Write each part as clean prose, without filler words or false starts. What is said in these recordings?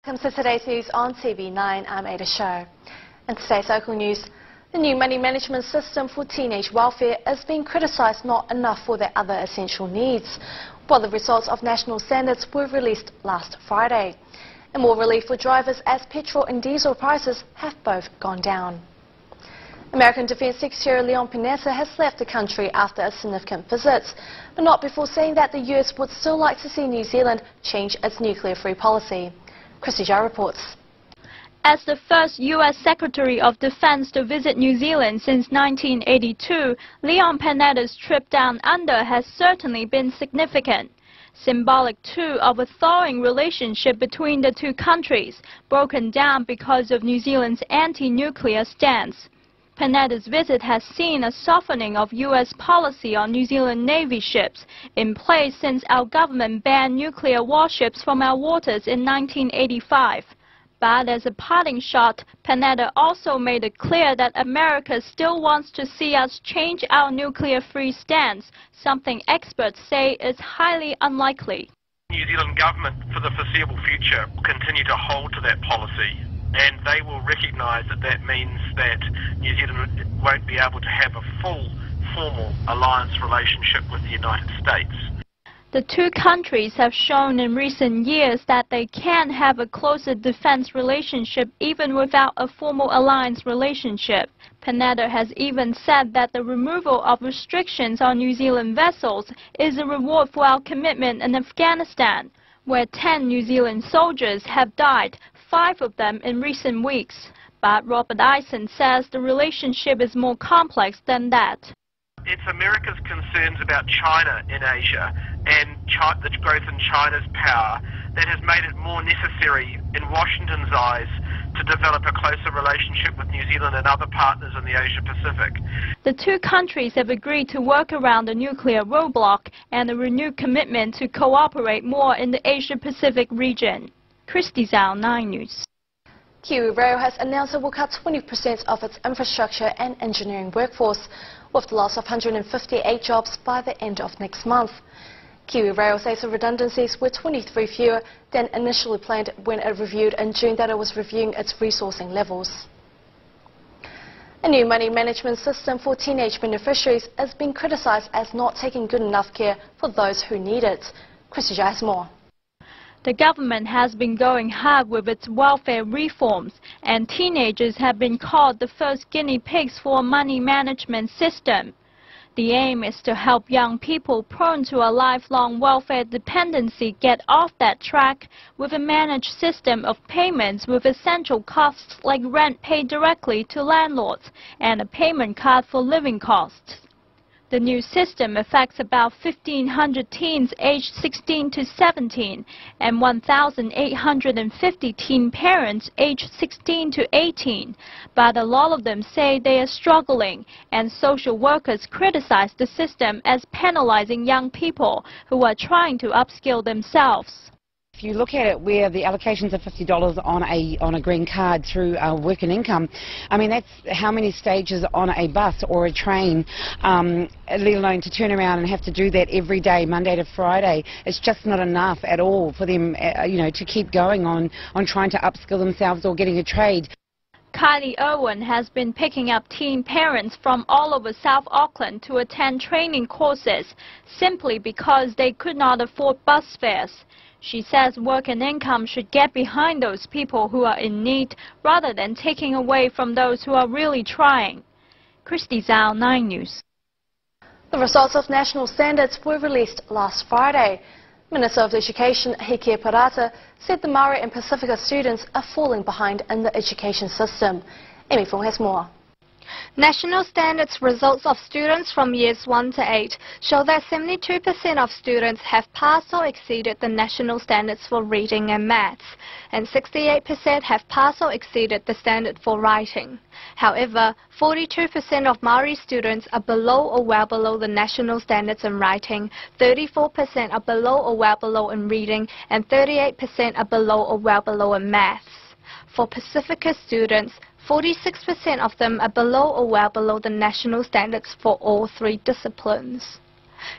Welcome to today's news on TV9. I'm Ada Show. In today's local news, the new money management system for teenage welfare is being criticised not enough for their other essential needs, while the results of national standards were released last Friday. And more relief for drivers as petrol and diesel prices have both gone down. American Defence Secretary Leon Panetta has left the country after a significant visit, but not before saying that the US would still like to see New Zealand change its nuclear-free policy. Christy Zhao reports. As the first U.S. Secretary of Defense to visit New Zealand since 1982, Leon Panetta's trip down under has certainly been significant. Symbolic, too, of a thawing relationship between the two countries, broken down because of New Zealand's anti-nuclear stance. Panetta's visit has seen a softening of U.S. policy on New Zealand Navy ships, in place since our government banned nuclear warships from our waters in 1985. But as a parting shot, Panetta also made it clear that America still wants to see us change our nuclear-free stance, something experts say is highly unlikely. The New Zealand government, for the foreseeable future, will continue to hold to that policy. And they will recognise that that means that New Zealand won't be able to have a full, formal alliance relationship with the United States. The two countries have shown in recent years that they can have a closer defence relationship even without a formal alliance relationship. Panetta has even said that the removal of restrictions on New Zealand vessels is a reward for our commitment in Afghanistan, where 10 New Zealand soldiers have died, 5 of them in recent weeks. But Robert Eisen says the relationship is more complex than that. It's America's concerns about China in Asia and the growth in China's power that has made it more necessary in Washington's eyes to develop a closer relationship with New Zealand and other partners in the Asia Pacific. The two countries have agreed to work around the nuclear roadblock and a renewed commitment to cooperate more in the Asia Pacific region. Christy Zhao, 9 News. KiwiRail has announced it will cut 20% of its infrastructure and engineering workforce, with the loss of 158 jobs by the end of next month. KiwiRail says the redundancies were 23 fewer than initially planned when it reviewed in June that it was reviewing its resourcing levels. A new money management system for teenage beneficiaries is being criticised as not taking good enough care for those who need it. Christy Zhao has more. The government has been going hard with its welfare reforms, and teenagers have been called the first guinea pigs for a money management system. The aim is to help young people prone to a lifelong welfare dependency get off that track with a managed system of payments with essential costs like rent paid directly to landlords and a payment card for living costs. The new system affects about 1,500 teens aged 16 to 17 and 1,850 teen parents aged 16 to 18. But a lot of them say they are struggling, and social workers criticize the system as penalizing young people who are trying to upskill themselves. If you look at it where the allocations are $50 on a green card through work and income, I mean that's how many stages on a bus or a train, let alone to turn around and have to do that every day, Monday to Friday. It's just not enough at all for them, to keep going on trying to upskill themselves or getting a trade. Kylie Irwin has been picking up teen parents from all over South Auckland to attend training courses simply because they could not afford bus fares. She says work and income should get behind those people who are in need rather than taking away from those who are really trying. Christy Zhao, 9 News. The results of national standards were released last Friday. Minister of Education Heke Parata said the Maori and Pacifica students are falling behind in the education system. Amy Fong has more. National standards results of students from years 1 to 8 show that 72% of students have passed or exceeded the national standards for reading and maths, and 68% have passed or exceeded the standard for writing. However, 42% of Maori students are below or well below the national standards in writing, 34% are below or well below in reading, and 38% are below or well below in maths. For Pacifica students, 46% of them are below or well below the national standards for all 3 disciplines.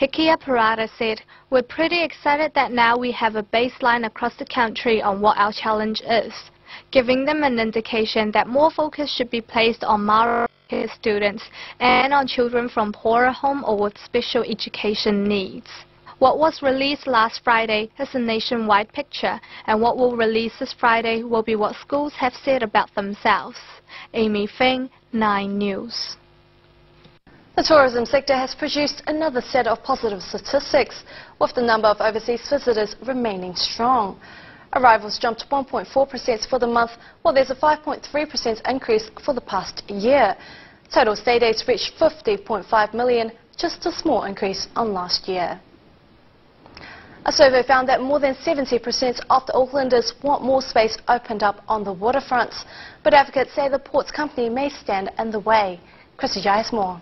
Hikia Parada said, "We're pretty excited that now we have a baseline across the country on what our challenge is, giving them an indication that more focus should be placed on marginalized students and on children from poorer homes or with special education needs." What was released last Friday is a nationwide picture, and what will release this Friday will be what schools have said about themselves. Amy Feng, 9 News. The tourism sector has produced another set of positive statistics, with the number of overseas visitors remaining strong. Arrivals jumped 1.4% for the month, while there's a 5.3% increase for the past year. Total stay days reached 50.5 million, just a small increase on last year. A survey found that more than 70% of the Aucklanders want more space opened up on the waterfronts, but advocates say the ports company may stand in the way. Chrissy Jai has more.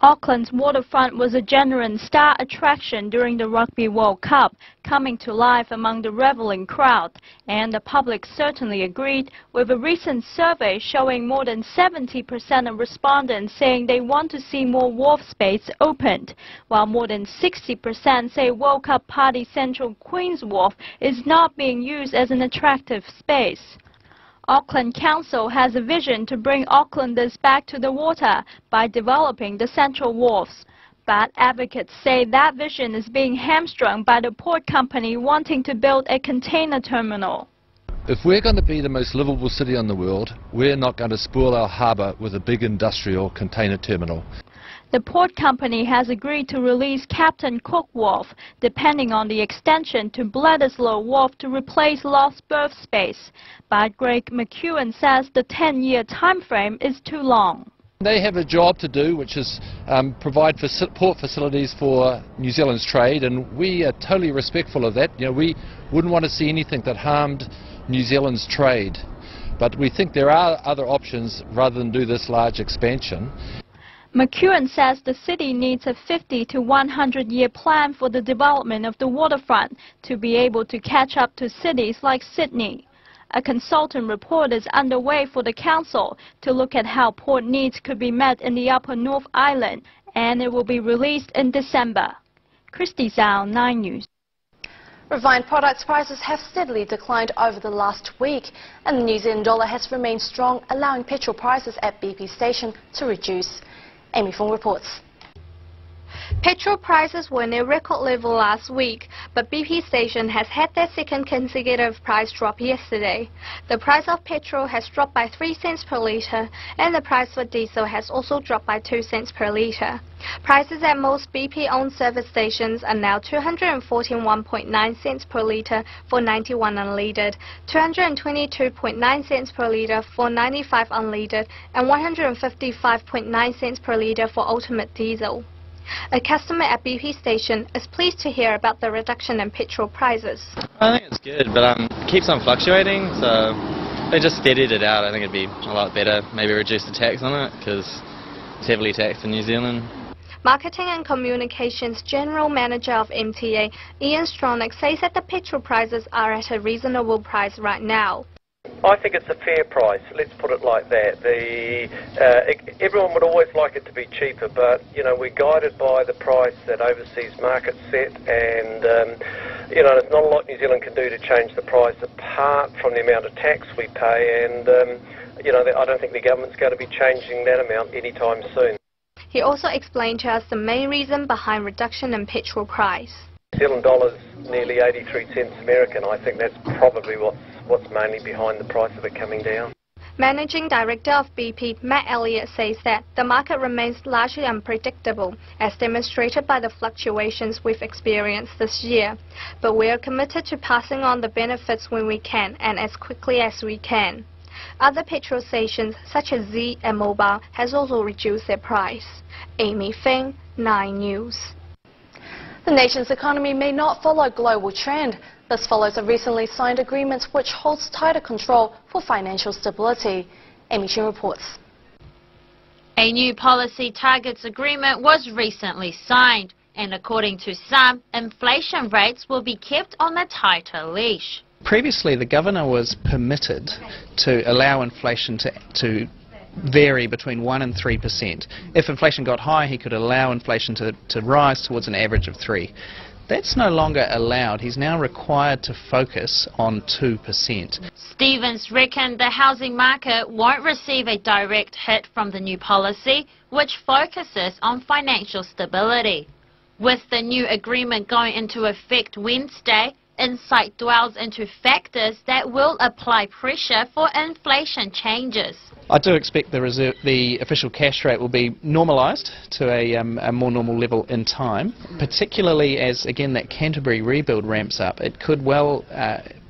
Auckland's waterfront was a genuine star attraction during the Rugby World Cup, coming to life among the reveling crowd, and the public certainly agreed, with a recent survey showing more than 70% of respondents saying they want to see more wharf space opened, while more than 60% say World Cup Party Central Queen's Wharf is not being used as an attractive space. Auckland Council has a vision to bring Aucklanders back to the water by developing the central wharfs. But advocates say that vision is being hamstrung by the port company wanting to build a container terminal. If we're going to be the most livable city in the world, we're not going to spoil our harbour with a big industrial container terminal. The port company has agreed to release Captain Cook Wharf, depending on the extension to Bledisloe Wharf to replace lost berth space. But Greg McEwen says the 10-year time frame is too long. They have a job to do, which is provide port facilities for New Zealand's trade, and we are totally respectful of that. You know, we wouldn't want to see anything that harmed New Zealand's trade. But we think there are other options rather than do this large expansion. McEwen says the city needs a 50 to 100-year plan for the development of the waterfront to be able to catch up to cities like Sydney. A consultant report is underway for the council to look at how port needs could be met in the Upper North Island, and it will be released in December. Christy Zhao, 9 News. Refined products prices have steadily declined over the last week, and the New Zealand dollar has remained strong, allowing petrol prices at BP station to reduce. Amy Fong reports. Petrol prices were near record level last week, but BP station has had their second consecutive price drop yesterday. The price of petrol has dropped by 3 cents per litre, and the price for diesel has also dropped by 2 cents per litre. Prices at most BP-owned service stations are now 241.9 cents per litre for 91 unleaded, 222.9 cents per litre for 95 unleaded, and 155.9 cents per litre for ultimate diesel. A customer at BP station is pleased to hear about the reduction in petrol prices. I think it's good, but it keeps on fluctuating, so if they just steadied it out, I think it'd be a lot better. Maybe reduce the tax on it, because it's heavily taxed in New Zealand. Marketing and Communications General Manager of MTA, Ian Stronach, says that the petrol prices are at a reasonable price right now. I think it's a fair price, let's put it like that. Everyone would always like it to be cheaper, but you know, we're guided by the price that overseas markets set, and you know, there's not a lot New Zealand can do to change the price apart from the amount of tax we pay, and you know, I don't think the government's going to be changing that amount anytime soon. He also explained to us the main reason behind reduction in petrol price. New Zealand dollar's nearly 83 cents American. I think that's probably what's mainly behind the price of it coming down. Managing Director of BP, Matt Elliott, says that the market remains largely unpredictable, as demonstrated by the fluctuations we've experienced this year. But we are committed to passing on the benefits when we can and as quickly as we can. Other petrol stations, such as Z and Mobile, has also reduced their price. Amy Feng, 9 News. The nation's economy may not follow global trend. This follows a recently signed agreement which holds tighter control for financial stability. Amy Chin reports. A new policy targets agreement was recently signed, and according to some, inflation rates will be kept on a tighter leash. Previously, the governor was permitted to allow inflation to vary between 1% and 3%. If inflation got high, he could allow inflation to rise towards an average of 3%. That's no longer allowed. He's now required to focus on 2%. Stevens reckoned the housing market won't receive a direct hit from the new policy, which focuses on financial stability. With the new agreement going into effect Wednesday, Insight dwells into factors that will apply pressure for inflation changes. I do expect the official cash rate will be normalised to a more normal level in time, particularly as, again, that Canterbury rebuild ramps up. It could well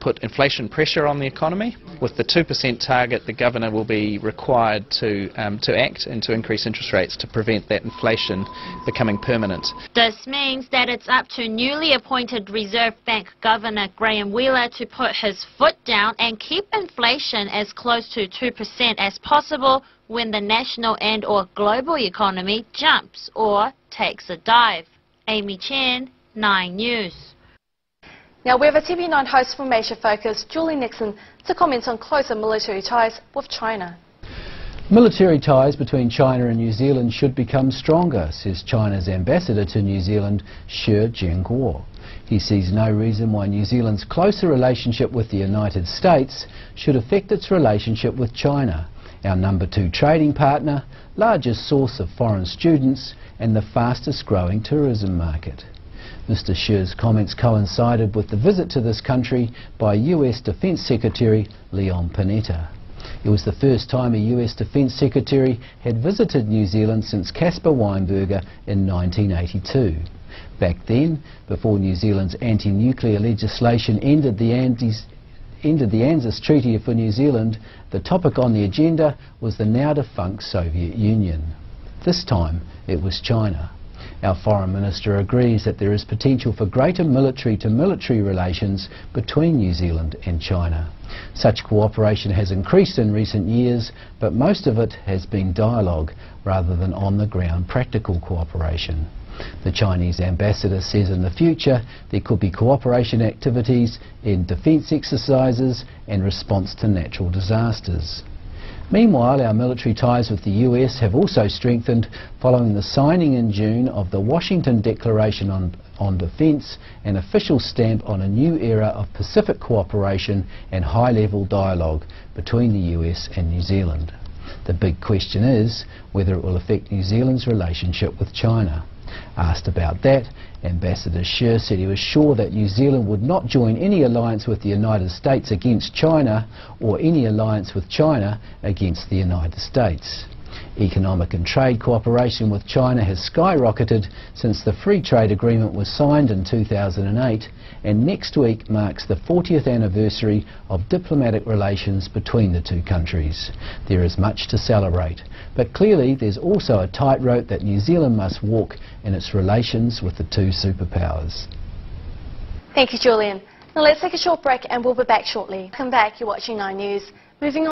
put inflation pressure on the economy. With the 2% target, the Governor will be required to act and to increase interest rates to prevent that inflation becoming permanent. This means that it's up to newly appointed Reserve Bank Governor Graham Wheeler to put his foot down and keep inflation as close to 2% as possible when the national and/or global economy jumps or takes a dive. Amy Chen, 9 News. Now we have a TV9 host from Asia Focus, Julie Nixon, to comment on closer military ties with China. Military ties between China and New Zealand should become stronger, says China's ambassador to New Zealand, Shi Jianguo. He sees no reason why New Zealand's closer relationship with the United States should affect its relationship with China, our #2 trading partner, largest source of foreign students and the fastest growing tourism market. Mr. Shi's comments coincided with the visit to this country by US Defence Secretary Leon Panetta. It was the first time a US Defence Secretary had visited New Zealand since Caspar Weinberger in 1982. Back then, before New Zealand's anti-nuclear legislation ended the ANZUS Treaty for New Zealand, the topic on the agenda was the now-defunct Soviet Union. This time, it was China. Our Foreign Minister agrees that there is potential for greater military-to-military relations between New Zealand and China. Such cooperation has increased in recent years, but most of it has been dialogue rather than on-the-ground practical cooperation. The Chinese ambassador says in the future there could be cooperation activities in defence exercises and response to natural disasters. Meanwhile, our military ties with the US have also strengthened following the signing in June of the Washington Declaration on Defence, an official stamp on a new era of Pacific cooperation and high-level dialogue between the US and New Zealand. The big question is whether it will affect New Zealand's relationship with China. Asked about that, Ambassador Shi said he was sure that New Zealand would not join any alliance with the United States against China or any alliance with China against the United States. Economic and trade cooperation with China has skyrocketed since the Free Trade Agreement was signed in 2008, and next week marks the 40th anniversary of diplomatic relations between the two countries. There is much to celebrate, but clearly there's also a tightrope that New Zealand must walk in its relations with the two superpowers. Thank you, Julian. Now let's take a short break and we'll be back shortly. Welcome back, you're watching 9 News. Moving on.